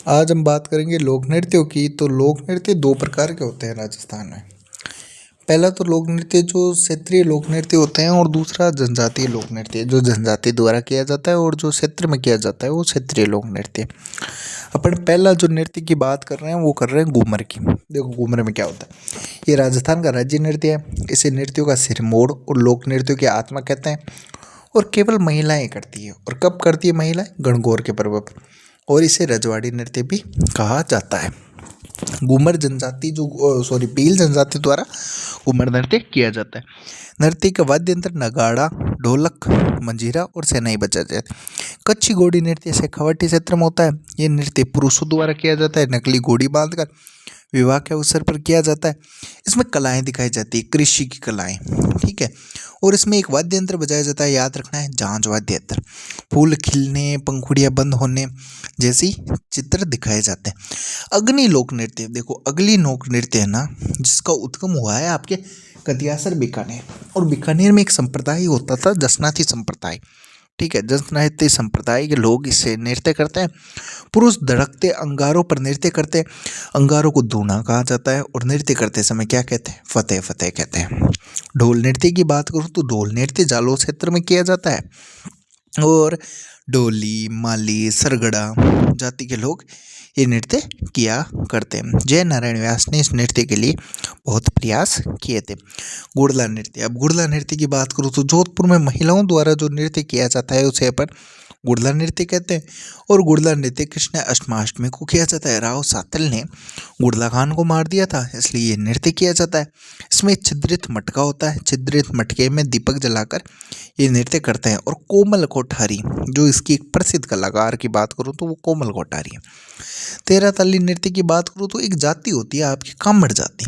आज हम बात करेंगे लोक नृत्यों की। तो लोक नृत्य दो प्रकार के होते हैं राजस्थान में। पहला तो लोक नृत्य जो क्षेत्रीय लोक नृत्य होते हैं, और दूसरा जनजातीय लोक नृत्य जो जनजाति द्वारा किया जाता है और जो क्षेत्र में किया जाता है वो क्षेत्रीय लोक नृत्य। अपन पहला जो नृत्य की बात कर रहे हैं वो कर रहे हैं घूमर की। देखो घूमर में क्या होता है, ये राजस्थान का राज्य नृत्य है। इसे नृत्यों का सिरमोड़ और लोक नृत्यों की आत्मा कहते हैं, और केवल महिलाएं करती है। और कब करती है महिलाएं? गणगौर के पर्व पर। और इसे रजवाड़ी नृत्य भी कहा जाता है। घूमर जनजाति जो सॉरी भील जनजाति द्वारा घूमर नृत्य किया जाता है। नृत्य का वाद्य यंत्र नगाड़ा, ढोलक, मंजीरा और शहनाई बजा जाता है। कच्ची घोड़ी नृत्य शेखावाटी क्षेत्र में होता है। ये नृत्य पुरुषों द्वारा किया जाता है। नकली घोड़ी बांधकर विवाह के अवसर पर किया जाता है। इसमें कलाएं दिखाई जाती है, कृषि की कलाएं, ठीक है। और इसमें एक वाद्य यंत्र बजाया जाता है, याद रखना है, झांझ वाद्य यंत्र। फूल खिलने, पंखुड़ियां बंद होने जैसी चित्र दिखाए जाते हैं। अग्नि लोक नृत्य, देखो अगली लोक नृत्य है ना, जिसका उद्गम हुआ है आपके कतियासर बीकानेर। और बीकानेर में एक संप्रदाय होता था, जसनाती संप्रदाय, ठीक है। जसनाती संप्रदाय के लोग इससे नृत्य करते हैं। पुरुष धड़कते अंगारों पर नृत्य करते हैं। अंगारों को दूना कहा जाता है। और नृत्य करते समय क्या कहते हैं? फतेह फतेह कहते हैं। ढोल नृत्य की बात करूँ तो ढोल नृत्य जालोर क्षेत्र में किया जाता है। और डोली, माली, सरगड़ा जाति के लोग ये नृत्य किया करते हैं। जय नारायण व्यास ने इस नृत्य के लिए बहुत प्रयास किए थे। गुड़ला नृत्य, अब गुड़ला नृत्य की बात करूँ तो जोधपुर में महिलाओं द्वारा जो नृत्य किया जाता है उसे अपन गुड़ला नृत्य कहते हैं। और गुड़ला नृत्य कृष्ण अष्टमाष्टमी को किया जाता है। राव सातल ने गुड़ला खान को मार दिया था, इसलिए ये नृत्य किया जाता है। इसमें छिद्रित मटका होता है। छिद्रित मटके में दीपक जलाकर ये नृत्य करते हैं। और कोमल कोठारी, जो इसकी एक प्रसिद्ध कलाकार की बात करूँ तो वो कोमल कोठारी है। तेरह ताली नृत्य की बात करूँ तो एक जाति होती है आपकी कामड़ जाति।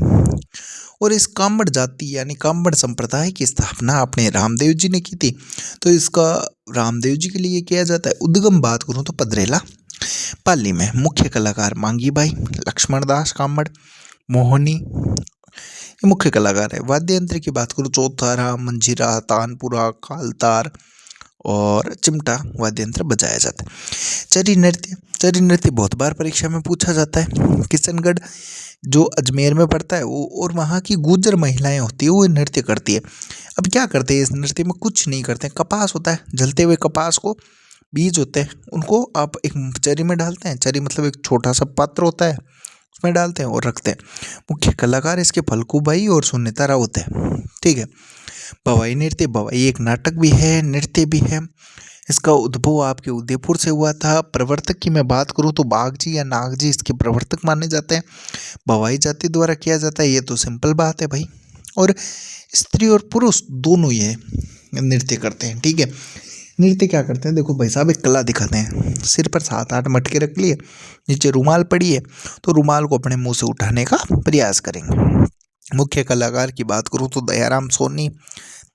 और इस कामड़ जाति यानी कामड़ संप्रदाय की स्थापना अपने रामदेव जी ने की थी। तो इसका रामदेव जी के लिए किया जाता है। उद्गम बात करूँ तो पदरेला पाली में। मुख्य कलाकार मांगी बाई, लक्ष्मण दास कामड़, मोहनी, ये मुख्य कलाकार है। वाद्य यंत्र की बात करूँ चौतारा, मंजीरा, तानपुरा, कालतार और चिमटा वाद्य यंत्र बजाया जाता है। चरी नृत्य, चरी नृत्य बहुत बार परीक्षा में पूछा जाता है। किशनगढ़ जो अजमेर में पड़ता है वो, और वहाँ की गुर्जर महिलाएं होती है वो नृत्य करती है। अब क्या करते हैं इस नृत्य में? कुछ नहीं करते हैं। कपास होता है, जलते हुए कपास को, बीज होते हैं, उनको आप एक चरी में डालते हैं। चरी मतलब एक छोटा सा पात्र होता है, उसमें डालते हैं और रखते हैं। मुख्य कलाकार इसके फल्गू बाई और सुनीता राउत है, ठीक है। भवाई नृत्य, भवाई एक नाटक भी है, नृत्य भी है। इसका उद्भव आपके उदयपुर से हुआ था। प्रवर्तक की मैं बात करूँ तो बागजी या नागजी इसके प्रवर्तक माने जाते हैं। भवाई जाति द्वारा किया जाता है, ये तो सिंपल बात है भाई। और स्त्री और पुरुष दोनों ये नृत्य करते हैं, ठीक है। नृत्य क्या करते हैं? देखो भाई साहब, एक कला दिखाते हैं। सिर पर 7-8 मटके रख लिए, नीचे रुमाल पड़ी है, तो रुमाल को अपने मुंह से उठाने का प्रयास करेंगे। मुख्य कलाकार की बात करूँ तो दयाराम सोनी,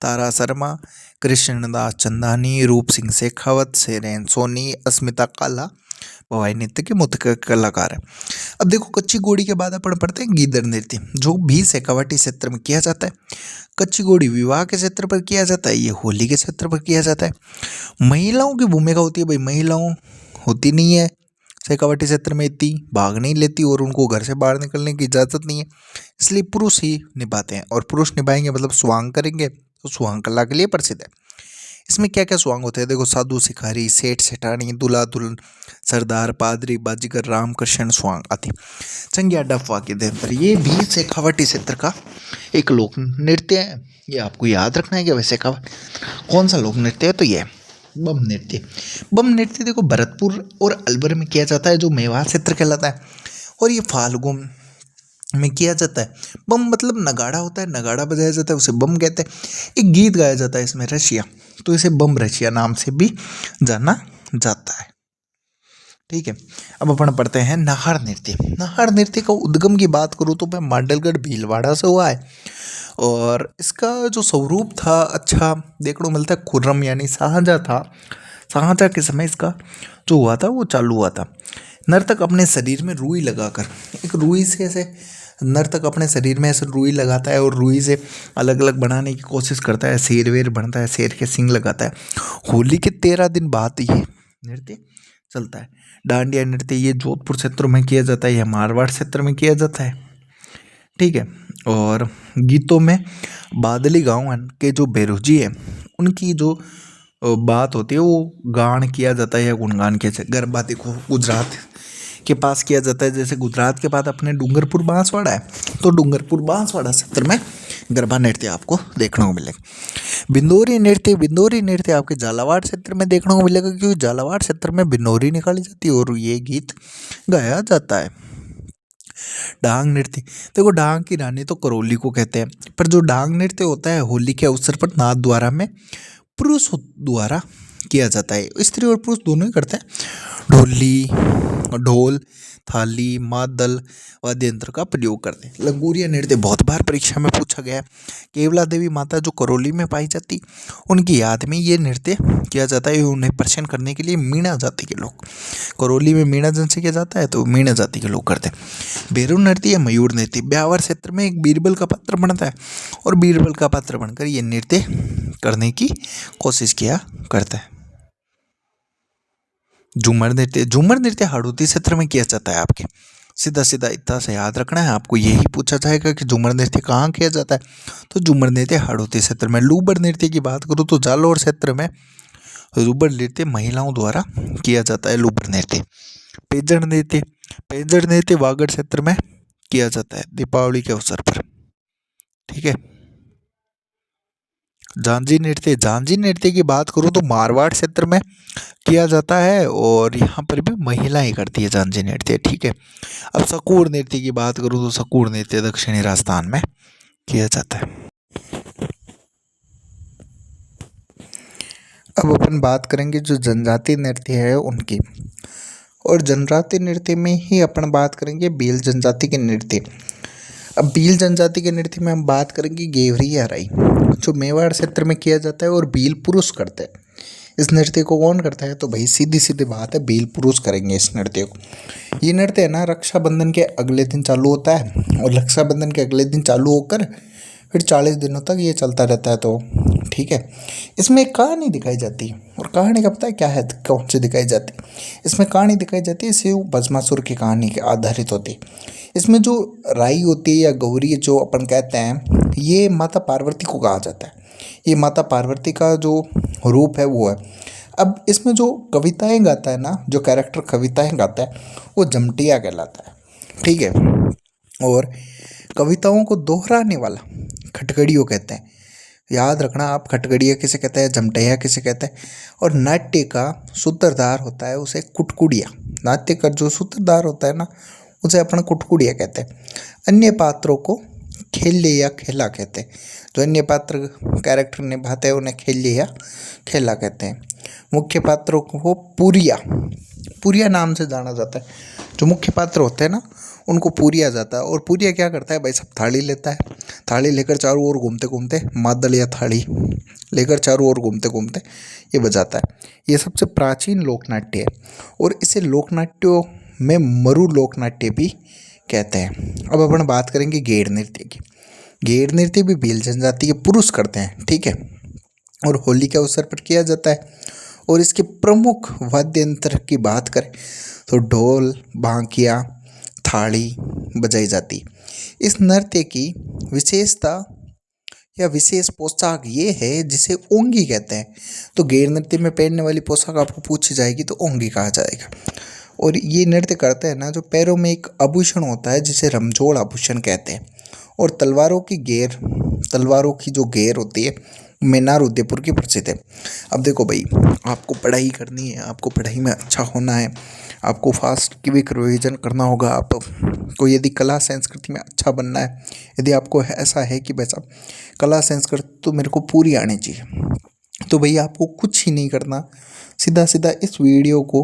तारा शर्मा, कृष्णदास चंदानी, रूप सिंह शेखावत, सेरेन सोनी, अस्मिता काला भवाई नृत्य के मुख्य कलाकार हैं। अब देखो कच्ची घोड़ी के बाद अपन पढ़ते हैं गीदड़ नृत्य, जो भी शेखावाटी क्षेत्र में किया जाता है। कच्ची घोड़ी विवाह के क्षेत्र पर किया जाता है, ये होली के क्षेत्र पर किया जाता है। महिलाओं की भूमिका होती है भाई, महिलाओं होती नहीं है शेखावाटी क्षेत्र में, इतनी भाग नहीं लेती और उनको घर से बाहर निकलने की इजाज़त नहीं है, इसलिए पुरुष ही निभाते हैं। और पुरुष निभाएंगे मतलब स्वांग करेंगे, तो स्वांग कला के लिए प्रसिद्ध है। इसमें क्या क्या स्वांग होते हैं? देखो साधु शिकारी, सेठ सेठानी, दूल्हा दुल्हन, सरदार, पादरी, बाजीगर, रामकृष्ण स्वांग आदि। चंगिया डफ वाद्य यंत्र, ये भी शेखावाटी क्षेत्र का एक लोक नृत्य है। ये आपको याद रखना है कि वैसे कौन सा लोक नृत्य है, तो ये बम नृत्य। बम नृत्य देखो भरतपुर और अलवर में किया जाता है, जो मेवाड़ क्षेत्र कहलाता है। और ये फाल्गुन में किया जाता है। बम मतलब नगाड़ा होता है, नगाड़ा बजाया जाता है, उसे बम कहते हैं। एक गीत गाया जाता है इसमें रशिया, तो इसे बम रशिया नाम से भी जाना जाता है, ठीक है। अब अपन पढ़ते हैं नाहर नृत्य। नाहर नृत्य का उद्गम की बात करूँ तो मैं मांडलगढ़ भीलवाड़ा से हुआ है। और इसका जो स्वरूप था अच्छा देखने को मिलता है, खुर्रम यानी शाहजहाँ था, शाहजहाँ के समय इसका जो हुआ था वो चालू हुआ था। नर्तक अपने शरीर में रुई लगाकर, एक रुई से ऐसे नर्तक अपने शरीर में ऐसे रुई लगाता है और रुई से अलग अलग बनाने की कोशिश करता है, शेर वेर बनता है, शेर के सींग लगाता है। होली के 13 दिन बाद ये नृत्य चलता है। डांडिया नृत्य ये जोधपुर क्षेत्र में किया जाता है, यह मारवाड़ क्षेत्र में किया जाता है, ठीक है। और गीतों में बादली गाँव के जो बेरोजी है उनकी जो बात होती है वो गान किया जाता है या गुणगान किया जाता है। गरबा देखो गुजरात के पास किया जाता है, जैसे गुजरात के बाद अपने डूंगरपुर बांसवाड़ा है, तो डूंगरपुर बांसवाड़ा क्षेत्र में गरबा नृत्य आपको देखने को मिलेगा। बिंदोरी नृत्य आपके झालावाड़ क्षेत्र में देखने को मिलेगा, क्योंकि झालावाड़ क्षेत्र में बिंदोरी निकाली जाती है और ये गीत गाया जाता है। डांग नृत्य, देखो डांग की रानी तो करौली को कहते हैं, पर जो डांग नृत्य होता है होली के अवसर पर नाथ द्वारा में पुरुष द्वारा किया जाता है। स्त्री और पुरुष दोनों ही करते हैं। ढोल थाली मादल वाद्य यंत्र का प्रयोग करते हैं। लंगूरिया नृत्य बहुत बार परीक्षा में पूछा गया है। केवला देवी माता जो करौली में पाई जाती, उनकी याद में ये नृत्य किया जाता है। उन्हें प्रसन्न करने के लिए मीणा जाति के लोग, करौली में मीणा जन से किया जाता है तो मीणा जाति के लोग करते हैं। बेरू नृत्य या मयूर नृत्य ब्यावर क्षेत्र में एक बीरबल का पात्र बनता है और बीरबल का पात्र बनकर ये नृत्य करने की कोशिश किया करता है। झूमर नृत्य हाड़ौती क्षेत्र में किया जाता है। आपके सीधा सीधा इतना से याद रखना है, आपको यही पूछा जाएगा कि झूमर नृत्य कहाँ किया जाता है, तो झूमर नृत्य हाड़ौती क्षेत्र में। लूबर नृत्य की बात करूँ तो जालौर क्षेत्र में लूबर नृत्य महिलाओं द्वारा किया जाता है। लूबर नृत्य। पेंजड़ नृत्य वागड़ क्षेत्र में किया जाता है दीपावली के अवसर पर, ठीक है। झांझी नृत्य की बात करूँ तो मारवाड़ क्षेत्र में किया जाता है और यहाँ पर भी महिलाएं करती है झांझी नृत्य, ठीक है। अब सकूर नृत्य की बात करूँ तो सकूर नृत्य दक्षिणी राजस्थान में किया जाता है। अब अपन बात करेंगे जो जनजातीय नृत्य है उनकी, और जनजातीय नृत्य में ही अपन बात करेंगे भील जनजाति के नृत्य। अब भील जनजाति के नृत्य में हम बात करेंगे गेवरी या राई, जो मेवाड़ क्षेत्र में किया जाता है और भील पुरुष करते हैं। इस नृत्य को कौन करता है, तो भाई सीधी सीधी बात है, भील पुरुष करेंगे इस नृत्य को। ये नृत्य है ना रक्षाबंधन के अगले दिन चालू होता है और रक्षाबंधन के अगले दिन चालू होकर फिर 40 दिनों तक ये चलता रहता है, तो ठीक है। इसमें एक कहानी दिखाई जाती है, और कहानी का पता है क्या है, कौन सी दिखाई जाती है, इसमें कहानी दिखाई जाती है शिव भस्मासुर की कहानी के आधारित होती है। इसमें जो राई होती है या गौरी जो अपन कहते हैं, ये माता पार्वती को कहा जाता है। ये माता पार्वती का जो रूप है वो है। अब इसमें जो कविताएं गाता है ना, जो कैरेक्टर कविताएं गाता है वो जमटिया कहलाता है, ठीक है। और कविताओं को दोहराने वाला खटखड़ियों कहते हैं। याद रखना आप, खटखड़िया किसे कहते हैं, जमटिया किसे कहते हैं। और नाट्य का सूत्रधार होता है उसे कुटकुड़िया। नाट्य का जो सूत्रधार होता है ना उसे अपन कुटकुड़िया कहते हैं। अन्य पात्रों को खेल्य या खेला कहते हैं। जो अन्य पात्र कैरेक्टर निभाते हैं उन्हें खेल्य या खेला कहते हैं। मुख्य पात्रों को पुरिया नाम से जाना जाता है। जो मुख्य पात्र होते हैं ना उनको पुरिया जाता है। और पुरिया क्या करता है भाई, सब थाली लेता है, थाली लेकर चारों ओर घूमते घूमते, मादल या थाली लेकर चारों ओर घूमते घूमते ये बजाता है। ये सबसे प्राचीन लोकनाट्य है और इसे लोकनाट्यों में मरु लोकनाट्य भी कहते हैं। अब अपन बात करेंगे गेर नृत्य की। गेर नृत्य भी भील जनजाति के पुरुष करते हैं, ठीक है, और होली के अवसर पर किया जाता है। और इसके प्रमुख वाद्य यंत्र की बात करें तो ढोल बांकिया थाली बजाई जाती। इस नृत्य की विशेषता या विशेष पोशाक ये है जिसे ओंगी कहते हैं। तो गेर नृत्य में पहनने वाली पोशाक आपको पूछी जाएगी तो ओंगी कहा जाएगा। और ये नृत्य करते हैं ना जो पैरों में एक आभूषण होता है जिसे रमजोड़ आभूषण कहते हैं। और तलवारों की जो घेर होती है मेनार उदयपुर की प्रसिद्ध है। अब देखो भाई, आपको पढ़ाई करनी है, आपको पढ़ाई में अच्छा होना है, आपको फास्ट क्विक रिवीजन करना होगा, आपको यदि कला संस्कृति में अच्छा बनना है, यदि आपको ऐसा है कि भाई साहब कला संस्कृति तो मेरे को पूरी आनी चाहिए, तो भैया आपको कुछ ही नहीं करना, सीधा सीधा इस वीडियो को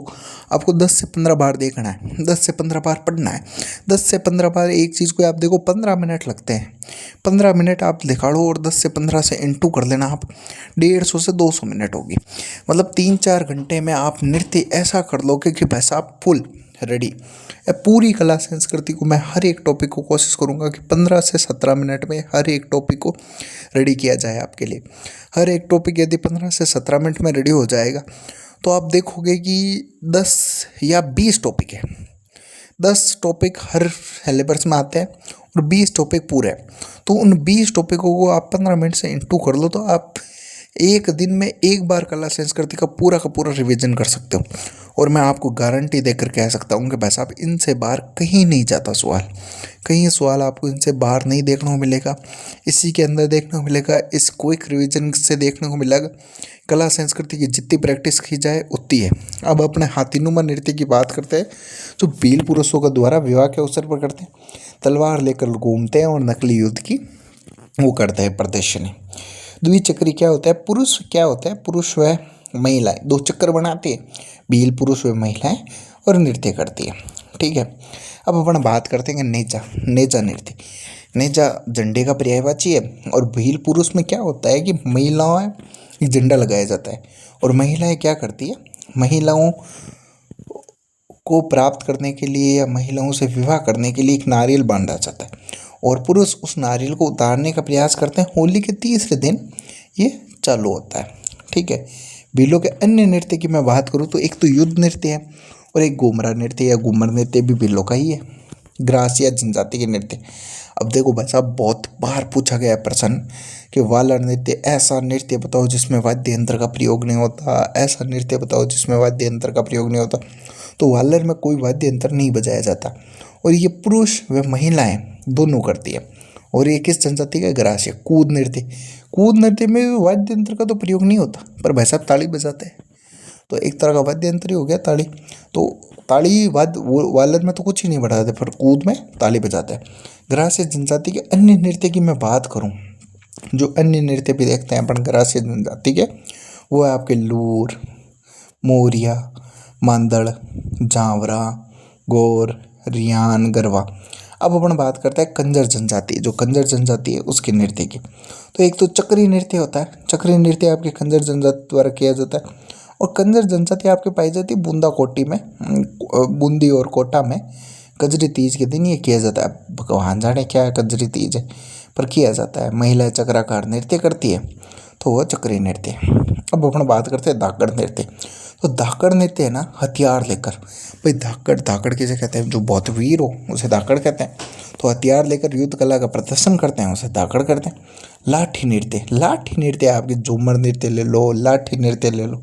आपको 10 से 15 बार देखना है, 10 से 15 बार पढ़ना है। 10 से 15 बार एक चीज़ को आप देखो 15 मिनट लगते हैं, 15 मिनट आप दिखाड़ो और 10 से 15 से इंटू कर लेना आप, 150 से 200 मिनट होगी। मतलब 3-4 घंटे में आप नृत्य ऐसा कर लोगे कि भाई साहब फुल रेडी। पूरी कला संस्कृति को मैं हर एक टॉपिक को कोशिश करूंगा कि 15 से 17 मिनट में हर एक टॉपिक को रेडी किया जाए आपके लिए। हर एक टॉपिक यदि 15 से 17 मिनट में रेडी हो जाएगा तो आप देखोगे कि 10 या 20 टॉपिक है। 10 टॉपिक हर सिलेबस में आते हैं और 20 टॉपिक पूरे हैं। तो उन 20 टॉपिकों को आप 15 मिनट से इंटू कर लो तो आप एक दिन में एक बार कला संस्कृति का पूरा रिवीजन कर सकते हो। और मैं आपको गारंटी देकर कह सकता हूँ कि भाई साहब इनसे बाहर कहीं नहीं जाता सवाल, कहीं सवाल आपको इनसे बाहर नहीं देखने को मिलेगा। इसी के अंदर देखने को मिलेगा, इस क्विक रिवीजन से देखने को मिलेगा। कला संस्कृति की जितनी प्रैक्टिस की जाए उतनी है। अब अपने हाथीनुमा नृत्य की बात करते हैं जो भील पुरुषों का द्वारा विवाह के अवसर पर करते हैं, तलवार लेकर घूमते हैं और नकली युद्ध की वो करते हैं प्रदर्शनी। द्विचक्री क्या होता है, पुरुष क्या होता है, पुरुष व महिलाएं दो चक्कर बनाती है, भील पुरुष व महिलाएं और नृत्य करती है। ठीक है, अब अपन बात करते हैं नेजा नेजा नृत्य। नेजा झंडे का पर्यायवाची है और भील पुरुष में क्या होता है कि महिलाएं झंडा लगाया जाता है और महिलाएं क्या करती है, महिलाओं को प्राप्त करने के लिए या महिलाओं से विवाह करने के लिए एक नारियल बांधा जाता है और पुरुष उस नारियल को उतारने का प्रयास करते हैं। होली के तीसरे दिन ये चालू होता है। ठीक है, भीलों के अन्य नृत्य की मैं बात करूँ तो एक तो युद्ध नृत्य है और एक घूमरा नृत्य या घूमर नृत्य भी भीलों का ही है। ग्रासिया जनजाति के नृत्य। अब देखो भाई साहब, बहुत बार पूछा गया है प्रश्न कि वाला नृत्य, ऐसा नृत्य बताओ जिसमें वाद्य यंत्र का प्रयोग नहीं होता, ऐसा नृत्य बताओ जिसमें वाद्य यंत्र का प्रयोग नहीं होता। तो वालर में कोई वाद्य यंत्र नहीं बजाया जाता और ये पुरुष व महिलाएं दोनों करती है। और ये किस जनजाति का, ग्रासिया। कूद नृत्य, कूद नृत्य में वाद्य यंत्र का तो प्रयोग नहीं होता पर भाई साहब ताली बजाते हैं, तो एक तरह का वाद्य यंत्र ही हो गया ताली। तो ताली वालर में तो कुछ ही नहीं बढ़ाते पर कूद में ताली बजाते हैं। ग्रासिया जनजाति के अन्य नृत्य की मैं बात करूं, जो अन्य नृत्य भी देखते हैं अपन ग्रासिया जनजाति के, वो है आपके लूर, मोरिया, मांदड़, जावरा, गोर, रियान, गरबा। अब अपन बात करते हैं कंजर जनजाति, जो कंजर जनजाति है उसके नृत्य की। तो एक तो चक्री नृत्य होता है, चक्री नृत्य आपके कंजर जनजाति द्वारा किया जाता है और कंजर जनजाति आपके पाई जाती है बूंदा कोटी में, बूंदी और कोटा में। कजरी तीज के दिन ये किया जाता है, भगवान जाने क्या है कजरी तीज है पर किया जाता है। महिलाएं चक्राकार नृत्य करती है तो वह चक्री नृत्य। अब अपन बात करते हैं धाकड़ नृत्य। तो धाकड़ नृत्य है ना, हथियार लेकर, भाई धाकड़, धाकड़ किसे कहते हैं, जो बहुत वीर हो उसे धाकड़ कहते हैं। तो हथियार लेकर युद्ध कला का प्रदर्शन करते हैं उसे धाकड़ कहते हैं। लाठी नृत्य, लाठी नृत्य आपके झूमर नृत्य ले लो, लाठी नृत्य ले लो,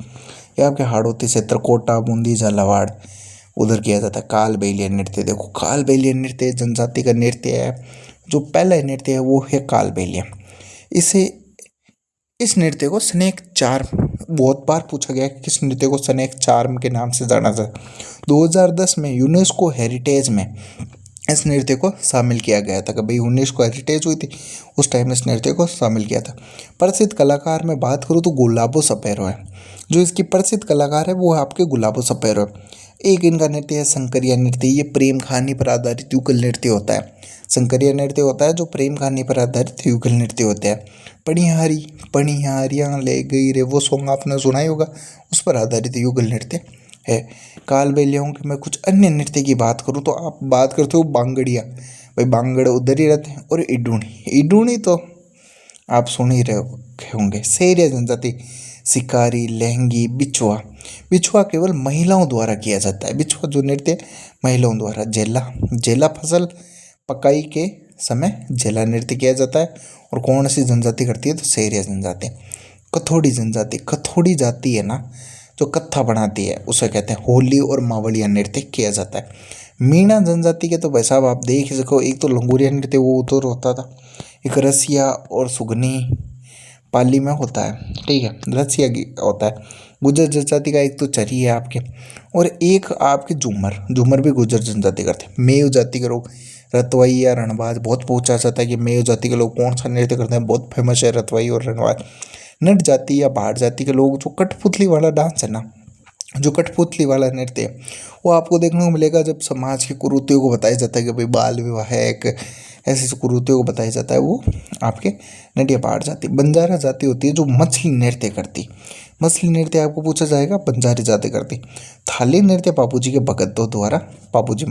ये आपके हाड़ौती क्षेत्र, कोटा, बूंदी, झालावाड़ उधर किया जाता है। काल बेलिया नृत्य, देखो काल बेलिया नृत्य जनजाति का नृत्य है। जो पहला नृत्य है वो है काल बेलिया। इस नृत्य को स्नेक चार्म, बहुत बार पूछा गया कि किस नृत्य को स्नेक चार्म के नाम से जाना जाता है। 2010 में यूनेस्को हेरिटेज में इस नृत्य को शामिल किया गया था कि भाई यूनेस्को हेरिटेज हुई थी उस टाइम इस नृत्य को शामिल किया था। प्रसिद्ध कलाकार में बात करूँ तो गुलाबो सपेरो है, जो इसकी प्रसिद्ध कलाकार है वो है आपके गुलाबो सपेरो है। एक इनका नृत्य है शंकरिया नृत्य, ये प्रेम कहानी पर आधारित युगल नृत्य होता है। शंकरिया नृत्य होता है जो प्रेम कहानी पर आधारित युगल नृत्य होते हैं। पणिहारी, पणिहारियाँ ले गई रे, वो सॉन्ग आपने सुना ही होगा, उस पर आधारित युगल नृत्य है। काल बेलियाओं के मैं कुछ अन्य नृत्य की बात करूँ तो आप बात करते हो बांगड़िया, भाई बांगड़ उधर ही रहते हैं। और इडूणी, इडूणी तो आप सुन ही रहे होंगे। सेरिया जनजाति, शिकारी, लहंगी, बिछुआ। बिछुआ केवल महिलाओं द्वारा किया जाता है, बिछुआ जो नृत्य महिलाओं द्वारा। जेला, जेला फसल पकाई के समय जेला नृत्य किया जाता है। और कौन सी जनजाति करती है, तो सेरिया जनजाति। कथोड़ी जनजाति, कथोड़ी जाति है ना जो कत्था बनाती है उसे कहते हैं। होली और मावलिया नृत्य किया जाता है। मीणा जनजाति के तो भाई साहब आप देख ही सको, एक तो लंगूरिया नृत्य वो उधर होता था, एक रसिया और सुगनी पाली में होता है। ठीक है, रसिया की होता है। गुजर जनजाति का एक तो चरी है आपके, और एक आपके झूमर, झूमर भी गुजर जनजाति करते हैं। मेव जाति के लोग रतवाई या रणबाज, बहुत पूछा जाता है कि मेव जाति के लोग कौन सा नृत्य करते हैं, बहुत फेमस है रतवाई और रणबाज। नट जाति या भाट जाति के लोग जो कठपुतली वाला डांस है ना, जो कठपुतली वाला नृत्य है वो आपको देखने को मिलेगा जब समाज के कुरीतियों को बताया जाता है कि भाई बाल विवाह है, एक ऐसी कुरीतियों को बताया जाता है, वो आपके नटिया पहाड़ जाति। बंजारा जाति होती है जो मछली नृत्य करती, मछली नृत्य आपको पूछा जाएगा, बंजारी जाति करती। थाली नृत्य बापूजी के भगतों द्वारा, बापूजी